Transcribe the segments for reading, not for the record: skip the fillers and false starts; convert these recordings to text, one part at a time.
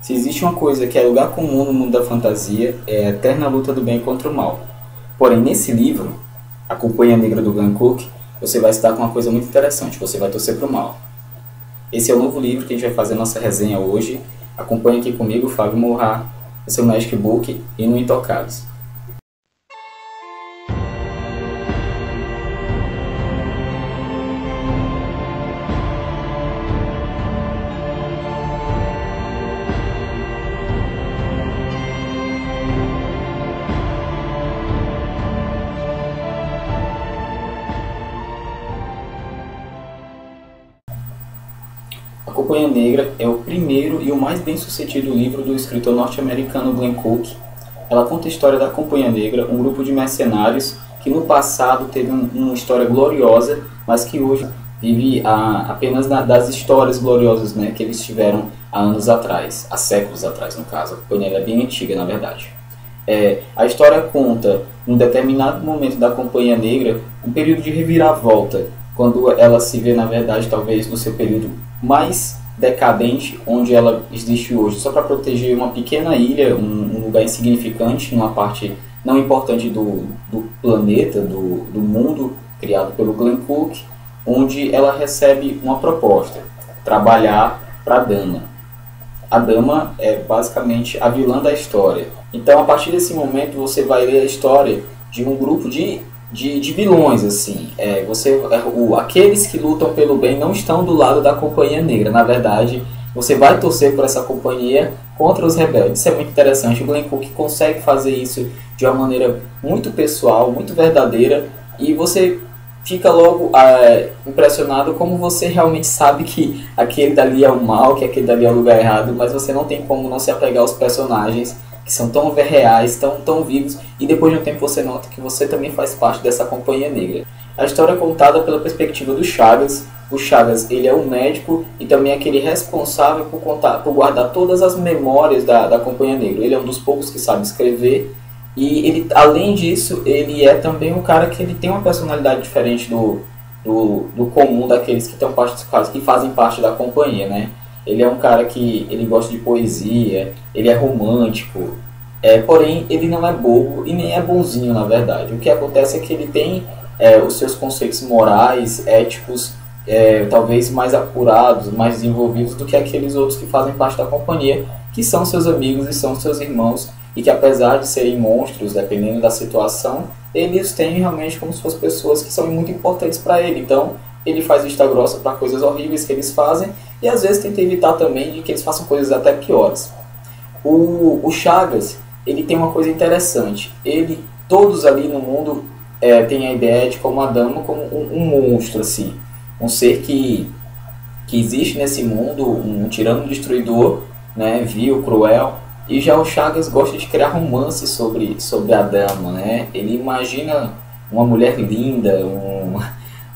Se existe uma coisa que é lugar comum no mundo da fantasia, é a eterna luta do bem contra o mal. Porém, nesse livro, A Companhia Negra do Glenn Cook, você vai estar com uma coisa muito interessante, você vai torcer para o mal. Esse é o novo livro que a gente vai fazer a nossa resenha hoje. Acompanhe aqui comigo, Fábio Morra, no seu Magic Book e no Intocados. A Companhia Negra é o primeiro e o mais bem-sucedido livro do escritor norte-americano Glenn Cook. Ela conta a história da Companhia Negra, um grupo de mercenários que no passado teve uma história gloriosa, mas que hoje vive apenas das histórias gloriosas, né, que eles tiveram há anos atrás, há séculos atrás no caso. A Companhia é bem antiga, na verdade. A história conta, em um determinado momento da Companhia Negra, um período de reviravolta, quando ela se vê, na verdade, talvez no seu período mais decadente, onde ela existe hoje, só para proteger uma pequena ilha, um lugar insignificante, numa parte não importante do planeta, do mundo, criado pelo Glenn Cook, onde ela recebe uma proposta, trabalhar para a Dama. A Dama é basicamente a vilã da história. Então, a partir desse momento, você vai ler a história de um grupo de vilões, assim. Aqueles que lutam pelo bem não estão do lado da Companhia Negra. Na verdade, você vai torcer por essa companhia contra os rebeldes. Isso é muito interessante. O Glenn Cook consegue fazer isso de uma maneira muito pessoal, muito verdadeira, e você fica logo impressionado como você realmente sabe que aquele dali é o mal, que aquele dali é o lugar errado, mas você não tem como não se apegar aos personagens que são tão reais, tão vivos, e depois de um tempo você nota que você também faz parte dessa Companhia Negra. A história é contada pela perspectiva do Chagas. O Chagas, ele é o médico e também aquele responsável por guardar todas as memórias da Companhia Negra. Ele é um dos poucos que sabe escrever, e ele, além disso, ele é também um cara que ele tem uma personalidade diferente do comum daqueles que fazem parte da companhia, né? Ele é um cara que ele gosta de poesia, ele é romântico, porém ele não é bobo e nem é bonzinho, na verdade. O que acontece é que ele tem os seus conceitos morais, éticos, talvez mais apurados, mais desenvolvidos do que aqueles outros que fazem parte da companhia, que são seus amigos e são seus irmãos, e que apesar de serem monstros, dependendo da situação, eles têm realmente como se fossem pessoas que são muito importantes para ele. Então, ele faz vista grossa para coisas horríveis que eles fazem, e às vezes tenta evitar também de que eles façam coisas até piores. O Chagas, ele tem uma coisa interessante. Todos ali no mundo têm a ideia de como a Dama como um monstro, assim. Um ser que existe nesse mundo, um tirano destruidor, né, vil, cruel. E já o Chagas gosta de criar romances sobre a Dama, né? Ele imagina uma mulher linda,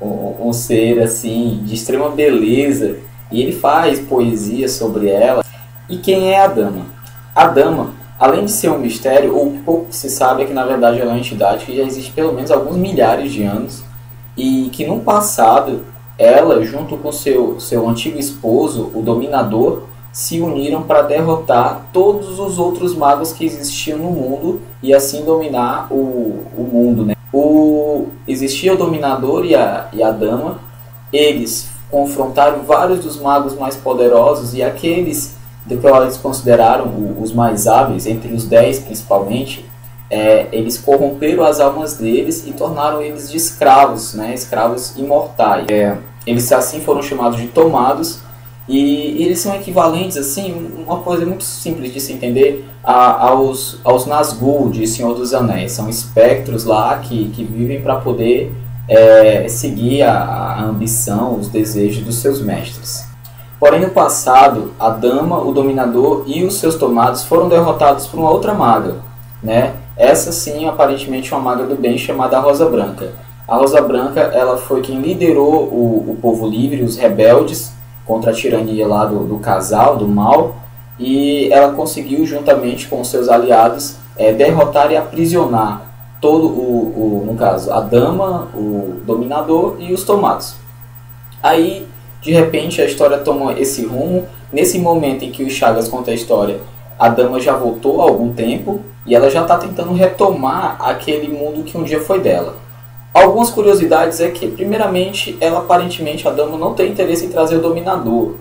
um ser assim de extrema beleza, e ele faz poesia sobre ela. E quem é a Dama? A Dama, além de ser um mistério, o pouco que se sabe é que na verdade ela é uma entidade que já existe pelo menos alguns milhares de anos, e que no passado ela, junto com seu antigo esposo, o Dominador, se uniram para derrotar todos os outros magos que existiam no mundo e assim dominar o mundo, né? Existia o Dominador e a Dama. Eles confrontaram vários dos magos mais poderosos, e aqueles do que eles consideraram os mais hábeis, entre os 10 principalmente, eles corromperam as almas deles e tornaram eles de escravos, né? Escravos imortais. Eles assim foram chamados de Tomados, e eles são equivalentes, assim, uma coisa muito simples de se entender, aos Nazgûl de Senhor dos Anéis. São espectros lá que vivem para poder seguir a ambição, os desejos dos seus mestres. Porém, no passado, a Dama, o Dominador e os seus Tomados foram derrotados por uma outra maga, né? Essa sim, aparentemente uma maga do bem, chamada Rosa Branca. A Rosa Branca, ela foi quem liderou o povo livre, os rebeldes, contra a tirania lá do casal, do mal, e ela conseguiu, juntamente com seus aliados, derrotar e aprisionar todo no caso, a Dama, o Dominador e os Tomados. Aí, de repente, a história toma esse rumo, nesse momento em que o Chagas conta a história, a dama já voltou há algum tempo e ela já está tentando retomar aquele mundo que um dia foi dela. Algumas curiosidades é que, primeiramente, ela aparentemente, a dama, não tem interesse em trazer o dominador.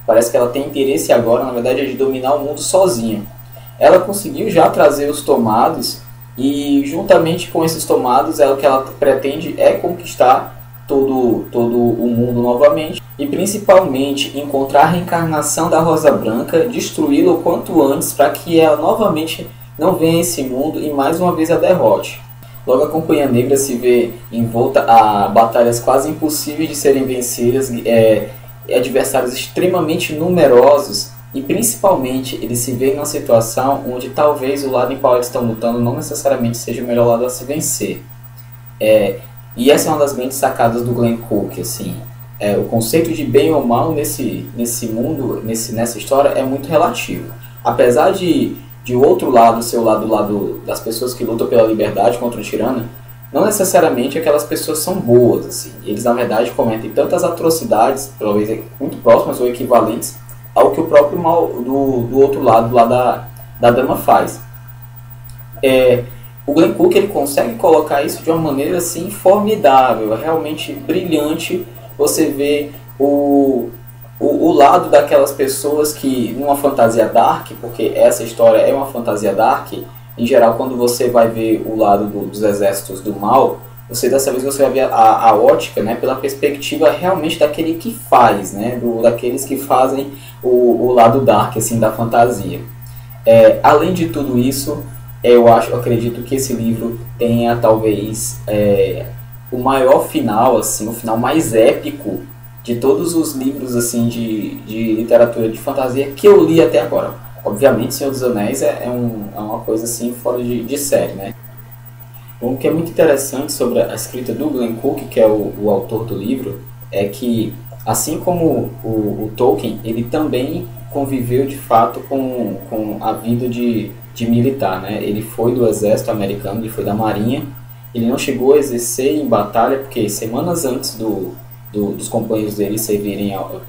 Parece que ela tem interesse agora, na verdade, é de dominar o mundo sozinha. Ela conseguiu já trazer os tomados e, juntamente com esses tomados, o que ela pretende é conquistar todo o mundo novamente e, principalmente, encontrar a reencarnação da Rosa Branca, destruí-la o quanto antes para que ela novamente não venha a esse mundo e mais uma vez a derrote. Logo, a Companhia Negra se vê envolta a batalhas quase impossíveis de serem vencidas, adversários extremamente numerosos e, principalmente, eles se veem numa situação onde talvez o lado em qual eles estão lutando não necessariamente seja o melhor lado a se vencer. E essa é uma das grandes sacadas do Glenn Cook, assim. O conceito de bem ou mal nesse mundo, nessa história, é muito relativo. Apesar de o outro lado ser o lado das pessoas que lutam pela liberdade contra o tirano, não necessariamente aquelas pessoas são boas, assim. Eles, na verdade, cometem tantas atrocidades, talvez muito próximas ou equivalentes, ao que o próprio mal do outro lado, lá da dama, faz. O Glenn Cook, ele consegue colocar isso de uma maneira assim formidável, realmente brilhante. Você vê o lado daquelas pessoas que, numa fantasia dark, porque essa história é uma fantasia dark, em geral, quando você vai ver o lado dos exércitos do mal, dessa vez você vai ver a ótica, né, pela perspectiva realmente daquele que faz, né, daqueles que fazem o lado dark, assim, da fantasia. Além de tudo isso, eu acredito que esse livro tenha talvez o maior final, assim, o final mais épico de todos os livros, assim, de literatura de fantasia que eu li até agora. Obviamente, Senhor dos Anéis é uma coisa assim fora de série, né? O que é muito interessante sobre a escrita do Glenn Cook, que é o autor do livro, é que, assim como o Tolkien, ele também conviveu de fato com a vida de militar, né? Ele foi do exército americano, ele foi da marinha. Ele não chegou a exercer em batalha porque semanas antes dos companheiros dele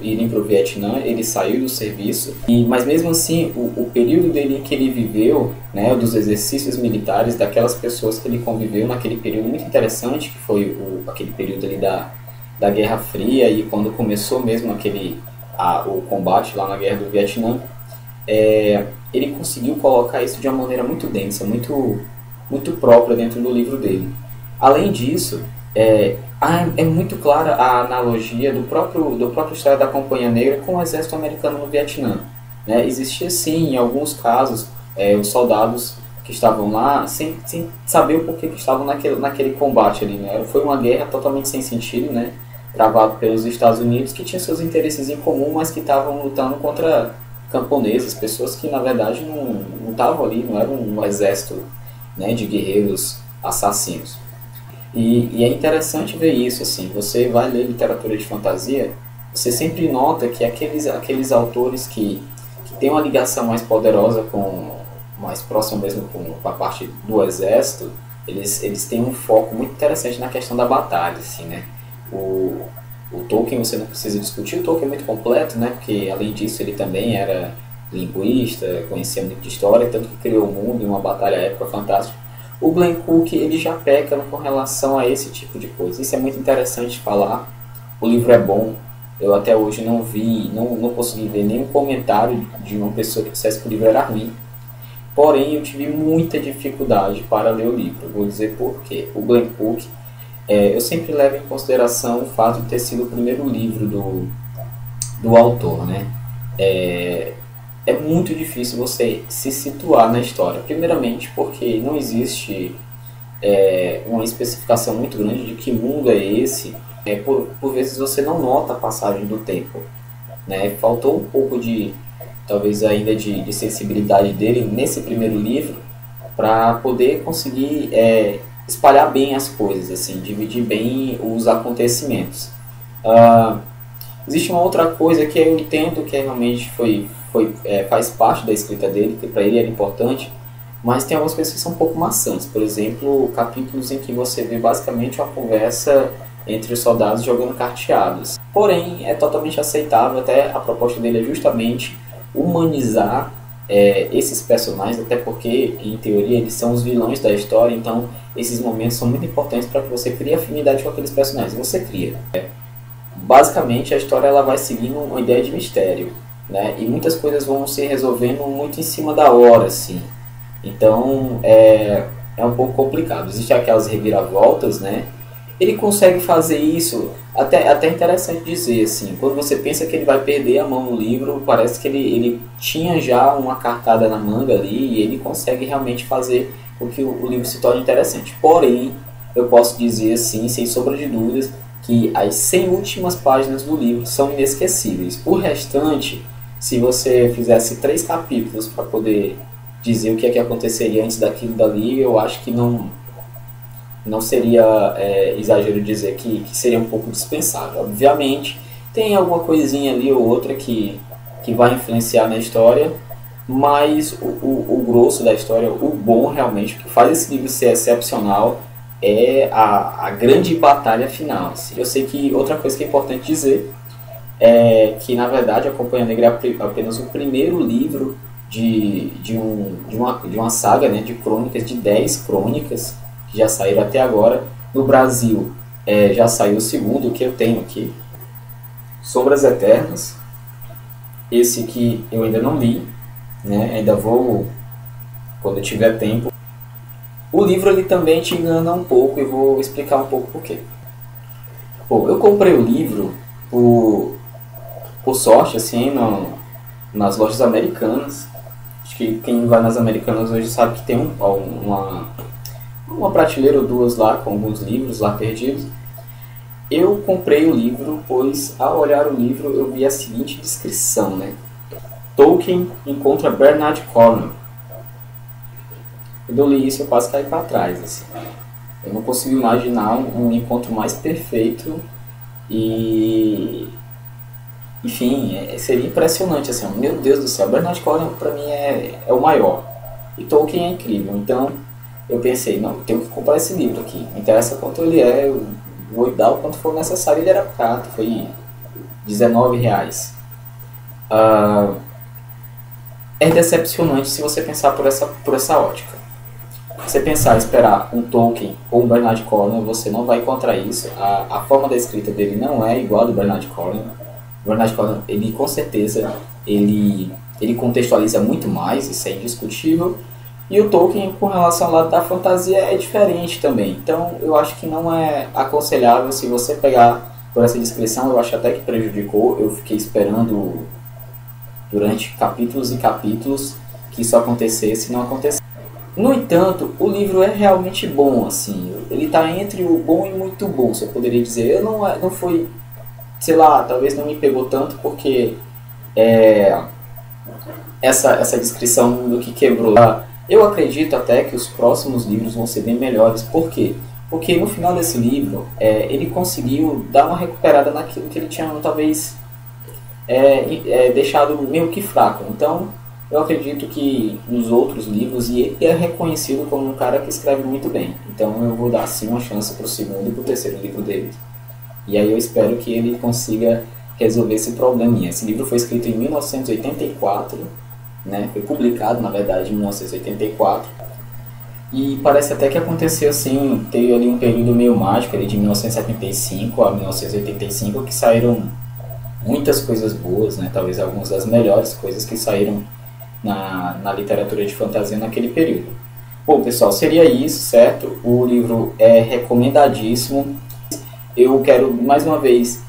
irem para o Vietnã, ele saiu do serviço. Mas mesmo assim, o período dele que ele viveu, né, dos exercícios militares, daquelas pessoas que ele conviveu naquele período muito interessante, que foi aquele período ali da Guerra Fria, e quando começou mesmo o combate lá na Guerra do Vietnã, ele conseguiu colocar isso de uma maneira muito densa, muito, muito própria dentro do livro dele. Além disso, é muito clara a analogia do próprio história da Companhia Negra com o exército americano no Vietnã, né? Existia sim, em alguns casos, os soldados que estavam lá sem saber o porquê que estavam naquele combate ali, né? Foi uma guerra totalmente sem sentido, né? Travado pelos Estados Unidos, que tinha seus interesses em comum, mas que estavam lutando contra camponeses, pessoas que na verdade não estavam ali, não eram um exército, né, de guerreiros assassinos. E é interessante ver isso, assim, você vai ler literatura de fantasia, você sempre nota que aqueles autores que têm uma ligação mais poderosa mais próxima mesmo com a parte do exército, eles têm um foco muito interessante na questão da batalha, assim, né? O Tolkien, você não precisa discutir, o Tolkien é muito completo, né? Porque além disso ele também era linguista, conhecia muito de história, tanto que criou o mundo em uma batalha épica fantástica. O Glenn Cook, ele já peca com relação a esse tipo de coisa. Isso é muito interessante de falar. O livro é bom. Eu até hoje não consegui ver nenhum comentário de uma pessoa que dissesse que o livro era ruim. Porém, eu tive muita dificuldade para ler o livro. Vou dizer por quê. O Glenn Cook, eu sempre levo em consideração o fato de ter sido o primeiro livro do autor, né? É muito difícil você se situar na história. Primeiramente porque não existe uma especificação muito grande de que mundo é esse. Por vezes você não nota a passagem do tempo, né? Faltou um pouco talvez ainda de sensibilidade dele nesse primeiro livro para poder conseguir espalhar bem as coisas, assim, dividir bem os acontecimentos. Existe uma outra coisa que eu entendo que realmente faz parte da escrita dele, que para ele era importante, mas tem algumas coisas que são um pouco maçantes. Por exemplo, capítulos em que você vê basicamente uma conversa entre os soldados jogando carteados. Porém, é totalmente aceitável, até a proposta dele é justamente humanizar esses personagens, até porque, em teoria, eles são os vilões da história, então esses momentos são muito importantes para que você crie afinidade com aqueles personagens. Você cria. Basicamente, a história ela vai seguindo uma ideia de mistério, né? E muitas coisas vão se resolvendo muito em cima da hora, assim. Então, é um pouco complicado. Existem aquelas reviravoltas, né? Ele consegue fazer isso, até interessante dizer, assim, quando você pensa que ele vai perder a mão no livro, parece que ele tinha já uma cartada na manga ali e ele consegue realmente fazer com que o livro se torne interessante. Porém, eu posso dizer, assim, sem sombra de dúvidas, que as 100 últimas páginas do livro são inesquecíveis. O restante, se você fizesse 3 capítulos para poder dizer o que é que aconteceria antes daquilo dali, eu acho que não seria exagero dizer que seria um pouco dispensável. Obviamente, tem alguma coisinha ali ou outra que vai influenciar na história, mas o grosso da história, o bom realmente, o que faz esse livro ser excepcional é a grande batalha final. Assim. Eu sei que outra coisa que é importante dizer é que, na verdade, a Companhia Negra é apenas o primeiro livro de uma saga, né, de crônicas, de 10 crônicas, que já saíram até agora. No Brasil já saiu o segundo, que eu tenho aqui, Sombras Eternas. Esse aqui eu ainda não li, né? Ainda vou, quando eu tiver tempo. O livro ele também te engana um pouco e vou explicar um pouco por quê. Bom, eu comprei o livro por sorte, assim, nas lojas americanas. Acho que quem vai nas americanas hoje sabe que tem uma prateleira ou duas lá com alguns livros lá perdidos. Eu comprei o livro, pois ao olhar o livro eu vi a seguinte descrição, né? Tolkien encontra Bernard Cornwell. Quando eu li isso eu quase caí para trás, assim. Eu não consigo imaginar um encontro mais perfeito e... Enfim, seria impressionante, assim, meu Deus do céu, Bernard Cornwell para mim é o maior. E Tolkien é incrível, então eu pensei, não, eu tenho que comprar esse livro aqui. Não interessa quanto ele é, eu vou dar o quanto for necessário. Ele era caro, foi R$19. É decepcionante se você pensar por essa ótica. Você pensar, esperar um Tolkien ou um Bernard Cornwell, você não vai encontrar isso. A forma da escrita dele não é igual a do Bernard Cornwell. O Bernard Cornwell, ele com certeza, ele contextualiza muito mais, isso é indiscutível. E o Tolkien, com relação ao lado da fantasia, é diferente também. Então, eu acho que não é aconselhável se você pegar por essa descrição. Eu acho até que prejudicou. Eu fiquei esperando durante capítulos e capítulos que isso acontecesse e não aconteceu. No entanto, o livro é realmente bom, assim. Ele está entre o bom e muito bom, se eu poderia dizer. Eu não foi, sei lá, talvez não me pegou tanto porque essa descrição do que quebrou. Eu acredito até que os próximos livros vão ser bem melhores. Por quê? Porque no final desse livro, ele conseguiu dar uma recuperada naquilo que ele tinha talvez deixado meio que fraco. Então, eu acredito que nos outros livros, e ele é reconhecido como um cara que escreve muito bem. Então, eu vou dar sim uma chance para o segundo e para o terceiro livro dele. E aí eu espero que ele consiga resolver esse probleminha. Esse livro foi escrito em 1984, né? Foi publicado, na verdade, em 1984. E parece até que aconteceu assim, teve ali um período meio mágico, ali de 1975 a 1985, que saíram muitas coisas boas, né? Talvez algumas das melhores coisas que saíram na literatura de fantasia naquele período. Bom, pessoal, seria isso, certo? O livro é recomendadíssimo. Eu quero, mais uma vez,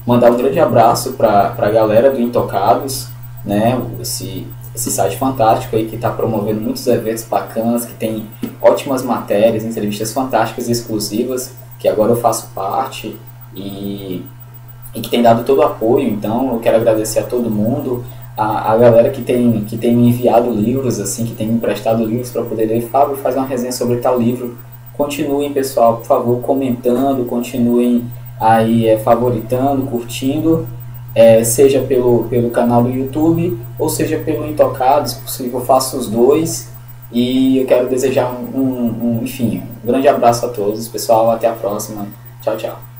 mandar um grande abraço para a galera do Intocados, né? Esse site fantástico aí que está promovendo muitos eventos bacanas, que tem ótimas matérias, entrevistas fantásticas e exclusivas, que agora eu faço parte e que tem dado todo o apoio. Então eu quero agradecer a todo mundo, a galera que tem me enviado livros, assim, que tem me emprestado livros para poder ler. Fábio, faz uma resenha sobre tal livro. Continuem, pessoal, por favor, comentando, continuem aí favoritando, curtindo, seja pelo canal do YouTube ou seja pelo Intocados. Se possível, eu faço os dois. E eu quero desejar enfim, um grande abraço a todos, pessoal. Até a próxima. Tchau, tchau.